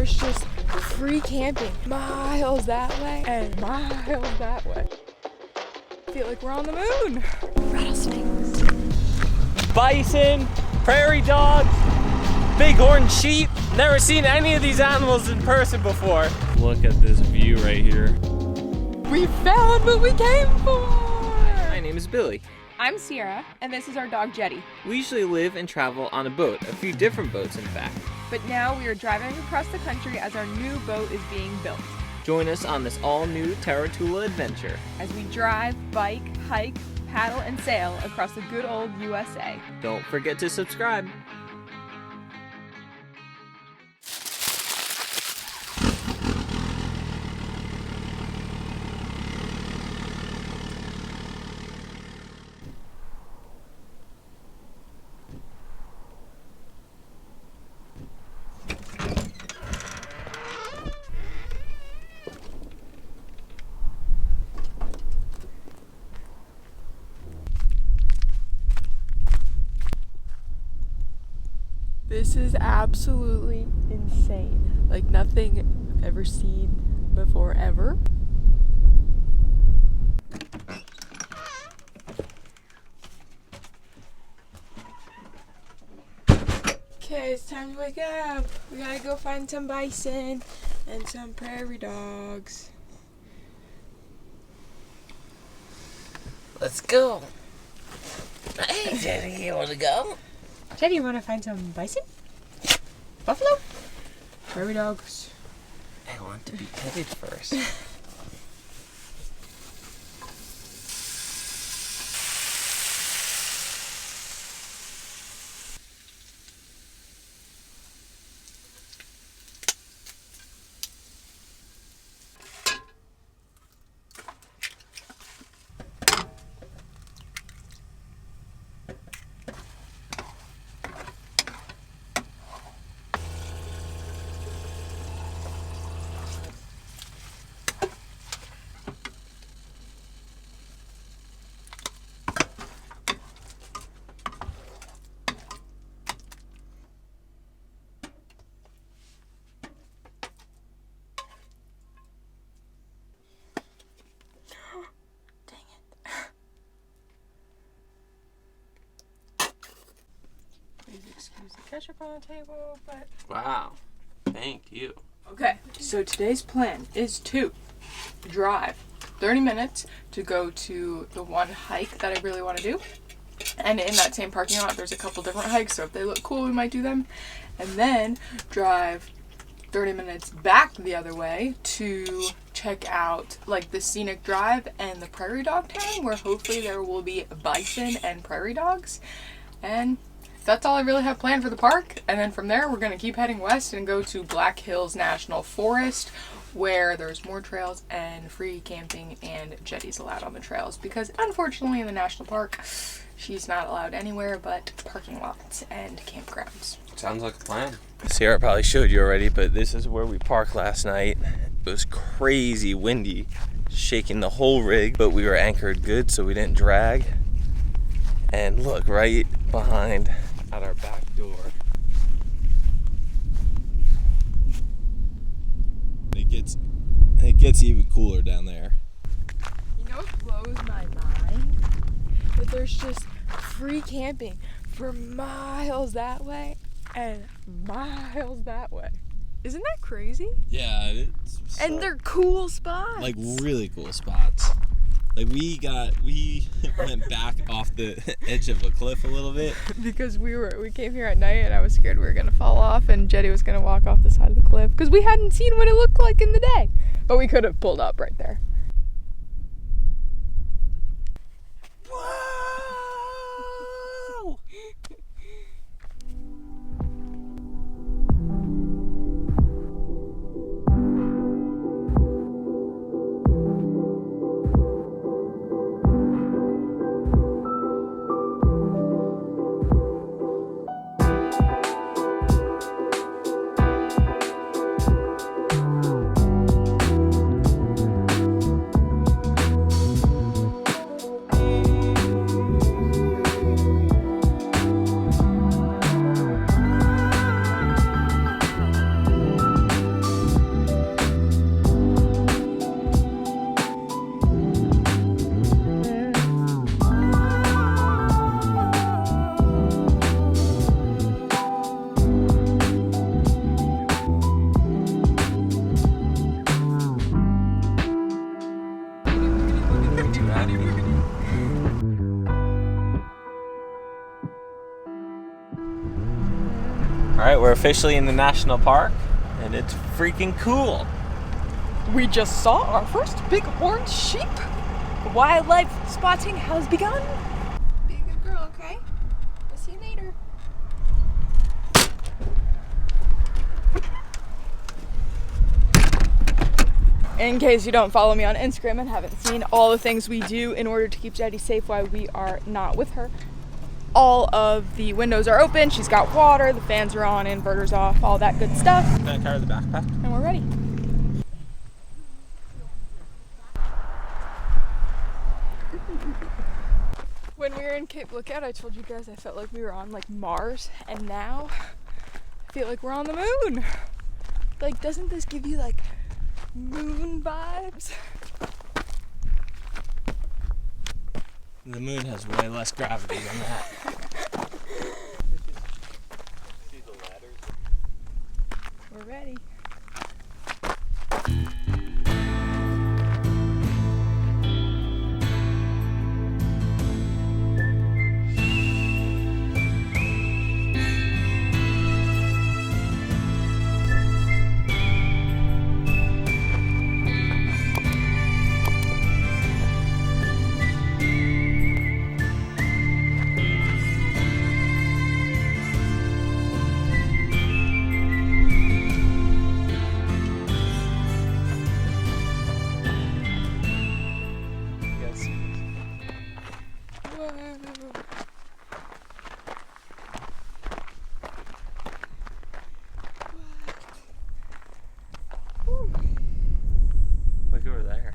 there's just free camping miles that way and miles that way. I feel like we're on the moon. Rattlesnakes. Bison, prairie dogs, bighorn sheep. Never seen any of these animals in person before. Look at this view right here. We found what we came for! My name is Billy. I'm Sierra, and this is our dog Jetty. We usually live and travel on a boat, a few different boats in fact. But now we are driving across the country as our new boat is being built. Join us on this all-new Terra Tula adventure. As we drive, bike, hike, paddle, and sail across the good old USA. Don't forget to subscribe. This is absolutely insane. Like nothing I've ever seen before ever. Okay, it's time to wake up. We gotta go find some bison and some prairie dogs. Let's go. Hey, Jenny, you want to go? Jenny, you wanna find some bison? Buffalo? Prairie dogs. I want to be petted first. Excuse the ketchup on the table, but... Wow. Thank you. Okay, so today's plan is to drive 30 minutes to go to the one hike that I really want to do. And in that same parking lot, there's a couple different hikes, so if they look cool, we might do them. And then drive 30 minutes back the other way to check out like the scenic drive and the prairie dog town, where hopefully there will be bison and prairie dogs. And that's all I really have planned for the park. And then from there, we're going to keep heading west and go to Black Hills National Forest, where there's more trails and free camping, and Jetty's allowed on the trails because unfortunately in the national park, she's not allowed anywhere but parking lots and campgrounds. Sounds like a plan. Sierra probably showed you already, but this is where we parked last night. It was crazy windy, shaking the whole rig, but we were anchored good so we didn't drag. And look, right behind at our back door. It gets even cooler down there. You know what blows my mind? That there's just free camping for miles that way and miles that way. Isn't that crazy? Yeah, it's And they're cool spots. like really cool spots. Like we went back off the edge of a cliff a little bit. Because we came here at night and I was scared we were gonna fall off and Jetty was gonna walk off the side of the cliff because we hadn't seen what it looked like in the day. But we could have pulled up right there. Whoa! We're officially in the national park, and it's freaking cool. We just saw our first bighorn sheep. Wildlife spotting has begun. Be a good girl, okay? I'll see you later. In case you don't follow me on Instagram and haven't seen all the things we do in order to keep Jetty safe while we are not with her, all of the windows are open, she's got water, the fans are on, inverter's off, all that good stuff. Can I carry the backpack? And we're ready. When we were in Cape Lookout, I told you guys I felt like we were on like Mars, and now I feel like we're on the moon. Like, doesn't this give you like moon vibes? The moon has way less gravity than that. See the ladders? We're ready. Look over there.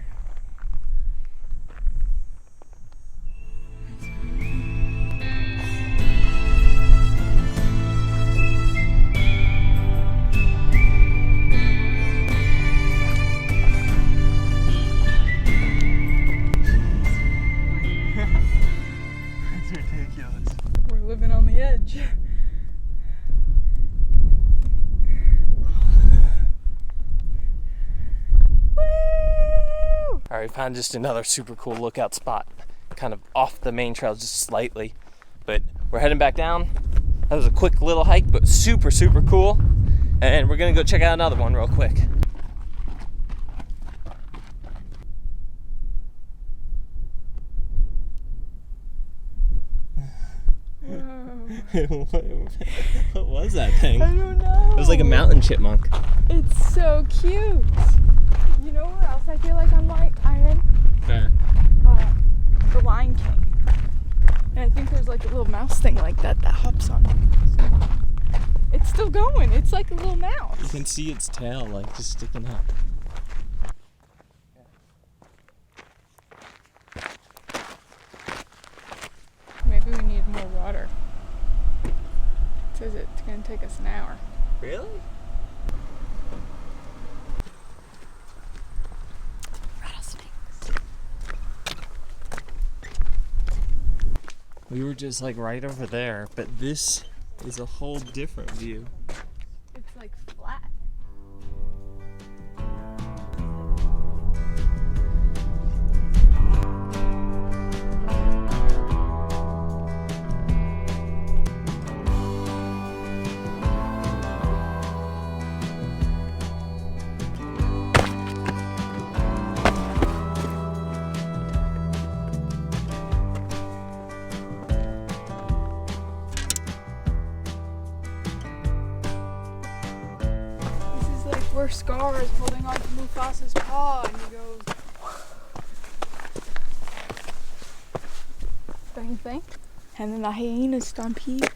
That's ridiculous. We're living on the edge. Alright, we found just another super cool lookout spot. Kind of off the main trail just slightly. But we're heading back down. That was a quick little hike, but super, super cool. And we're gonna go check out another one real quick. What was that thing? I don't know. It was like a mountain chipmunk. It's so cute. You know where else I feel like I'm in? Fair. The Lion King. And I think there's like a little mouse thing like that hops on it. It's still going. It's like a little mouse. You can see its tail like just sticking up. Maybe we need more water. It says it's gonna take us an hour. Really? We were just like right over there, but this is a whole different view. It's like flat. Where Scar is holding on to Mufasa's paw and he goes, don't you think? And then the hyenas stampede.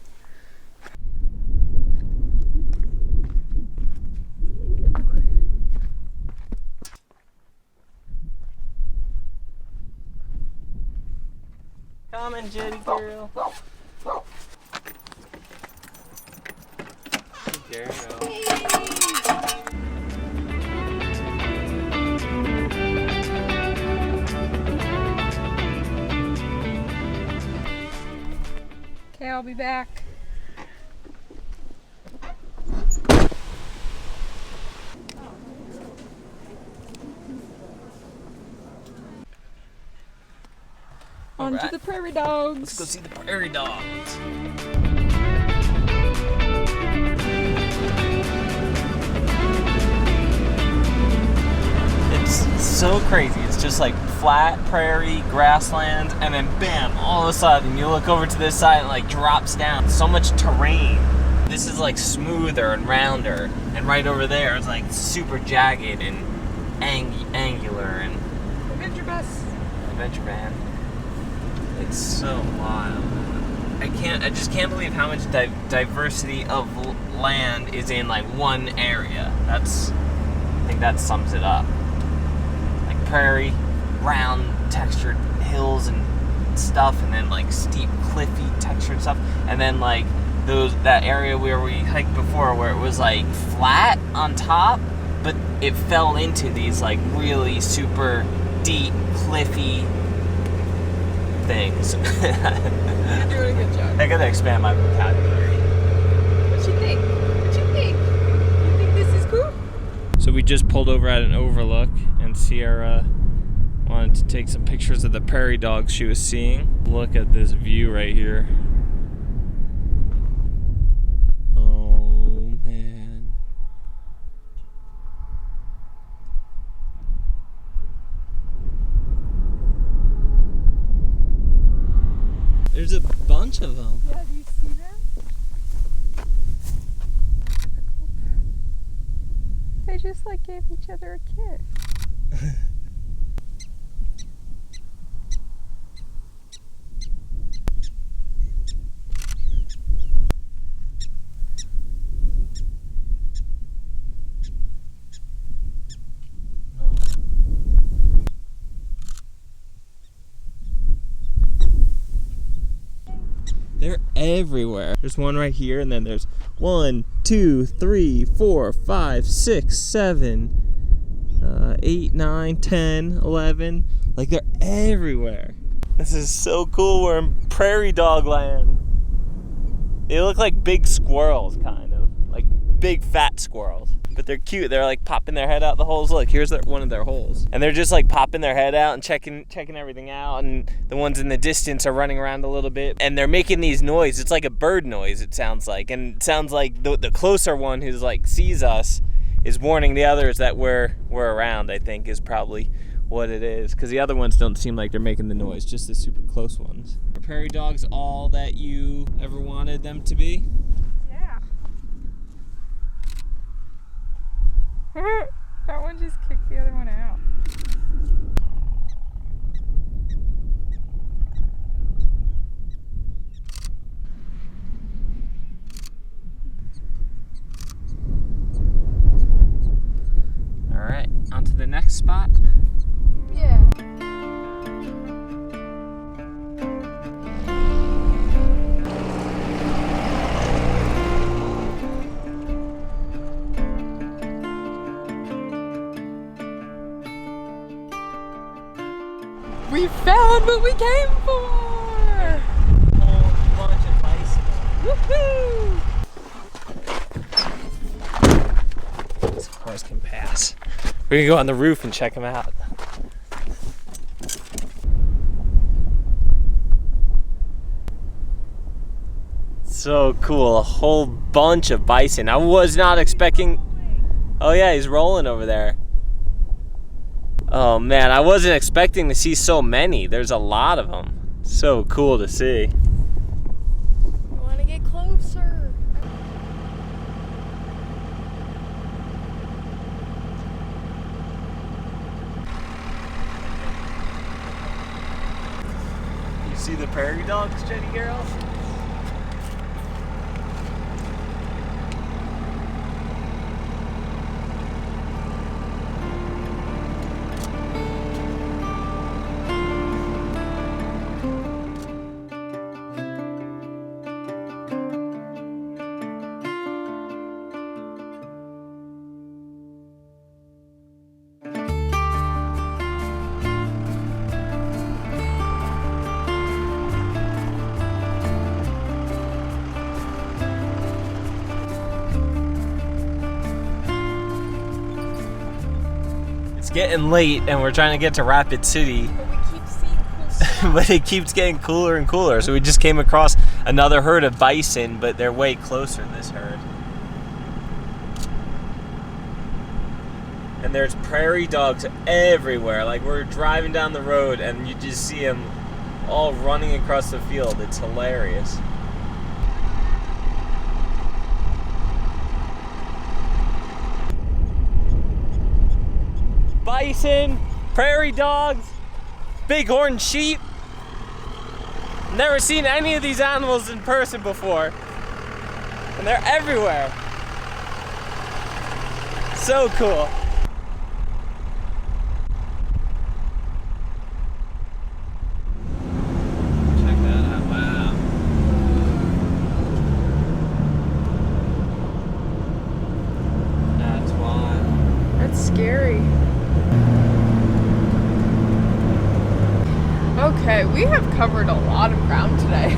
Come on, Jetty girl. There you go. Okay, I'll be back. On to the Prairie Dogs. Let's go see the Prairie Dogs. so crazy. It's just like flat prairie, grassland, and then bam, all of a sudden you look over to this side and it like drops down. So much terrain. This is like smoother and rounder, and right over there is like super jagged and angular and Adventure bus. adventure van. It's so wild. I just can't believe how much diversity of land is in like one area. I think that sums it up. Like prairie, round textured hills and stuff, and then like steep cliffy textured stuff, and then like that area where we hiked before where it was like flat on top, but it fell into these like really super deep cliffy things. You're doing a good job. I gotta expand my vocabulary. What you think? What you think? You think this is cool? So we just pulled over at an overlook, and Sierra wanted to take some pictures of the prairie dogs she was seeing. Look at this view right here. Oh man. There's a bunch of them. Yeah, do you see them? They just like gave each other a kiss. They're everywhere. There's one right here, and then there's 1, 2, 3, 4, 5, 6, 7, 8, 9, 10, 11. Like, they're everywhere. This is so cool. We're in prairie dog land. They look like big squirrels, kind of. Like big fat squirrels. But they're cute. They're like popping their head out the holes. Look, here's one of their holes. And they're just like popping their head out and checking everything out. And the ones in the distance are running around a little bit. And they're making these noises. It's like a bird noise, it sounds like. And it sounds like the closer one who's like sees us is warning the others that we're around, I think, is probably what it is. Because the other ones don't seem like they're making the noise, just the super close ones. Are prairie dogs all that you ever wanted them to be? Yeah. That one just kicked the other one out. All right, on to the next spot. Yeah. We found what we came for! Whole bunch of bison. Woohoo! These cars can pass. We're gonna go on the roof and check them out. So cool, a whole bunch of bison. I was not expecting. Oh yeah, he's rolling over there. Oh man, I wasn't expecting to see so many. There's a lot of them. So cool to see. I want to get closer. You see the prairie dogs, Jenny girl? Getting late and we're trying to get to Rapid City, But we keep seeing cool stuff. but it keeps getting cooler and cooler. So we just came across another herd of bison, but they're way closer, this herd. and there's prairie dogs everywhere. Like, we're driving down the road and you just see them all running across the field. It's hilarious. Bison, prairie dogs, bighorn sheep. Never seen any of these animals in person before, and they're everywhere. So cool. Check that out. Wow. That's wild. That's scary. Okay, we have covered a lot of ground today.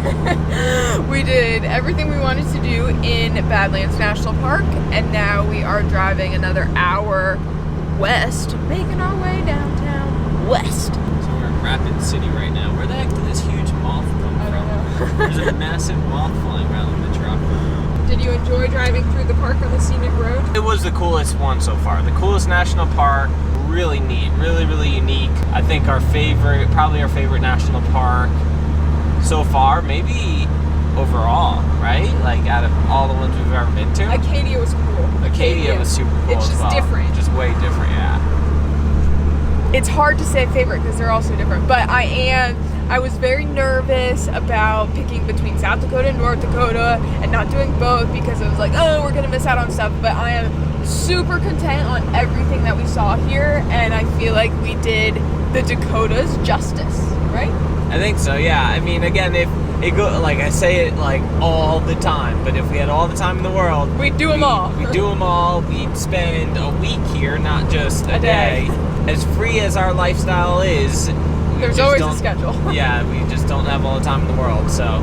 We did everything we wanted to do in Badlands National Park, and now we are driving another hour west, making our way downtown west. So we're in Rapid City right now. Where the heck did this huge moth come I don't from? know. There's a massive moth flying around in the truck. Did you enjoy driving through the park on the scenic road? It was the coolest one so far. The coolest national park. Really neat, really unique. I think probably our favorite national park so far, maybe overall, right? Like, out of all the ones we've ever been to. Acadia was cool. Acadia was super cool. It's as just well. different. Just way different, yeah. It's hard to say favorite because they're all so different, but I was very nervous about picking between South Dakota and North Dakota and not doing both because I was like, oh, we're gonna miss out on stuff, but I am super content on everything that we saw here, and I feel like we did the Dakotas justice, right? I think so, yeah. I mean, again, if it go, like I say it like all the time, but if we had all the time in the world, We'd do them all. We'd do them all. We'd spend a week here, not just a day. As free as our lifestyle is, There's always a schedule. Yeah, we just don't have all the time in the world. So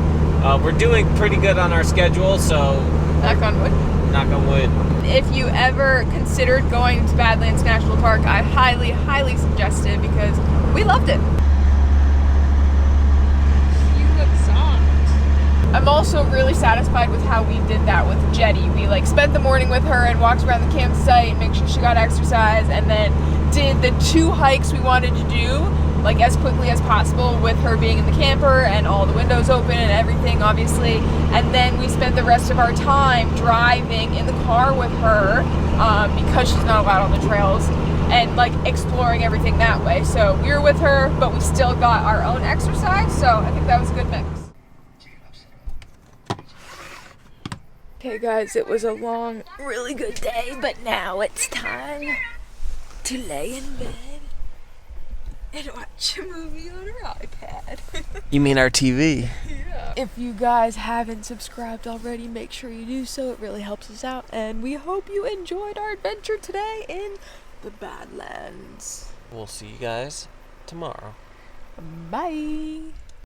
we're doing pretty good on our schedule. So Knock on wood. Knock on wood. If you ever considered going to Badlands National Park, I highly suggest it because we loved it. You look soft. I'm also really satisfied with how we did that with Jetty. We spent the morning with her and walked around the campsite and make sure she got exercise, and then did the 2 hikes we wanted to do as quickly as possible with her being in the camper and all the windows open and everything, obviously. And then we spent the rest of our time driving in the car with her because she's not allowed on the trails, and exploring everything that way. So we were with her, but we still got our own exercise, so I think that was a good mix. Okay guys, it was a long, really good day, but now it's time to lay in bed and watch a movie on our iPad. You mean our TV? Yeah. If you guys haven't subscribed already, make sure you do so. It really helps us out, and we hope you enjoyed our adventure today in the Badlands. We'll see you guys tomorrow. Bye.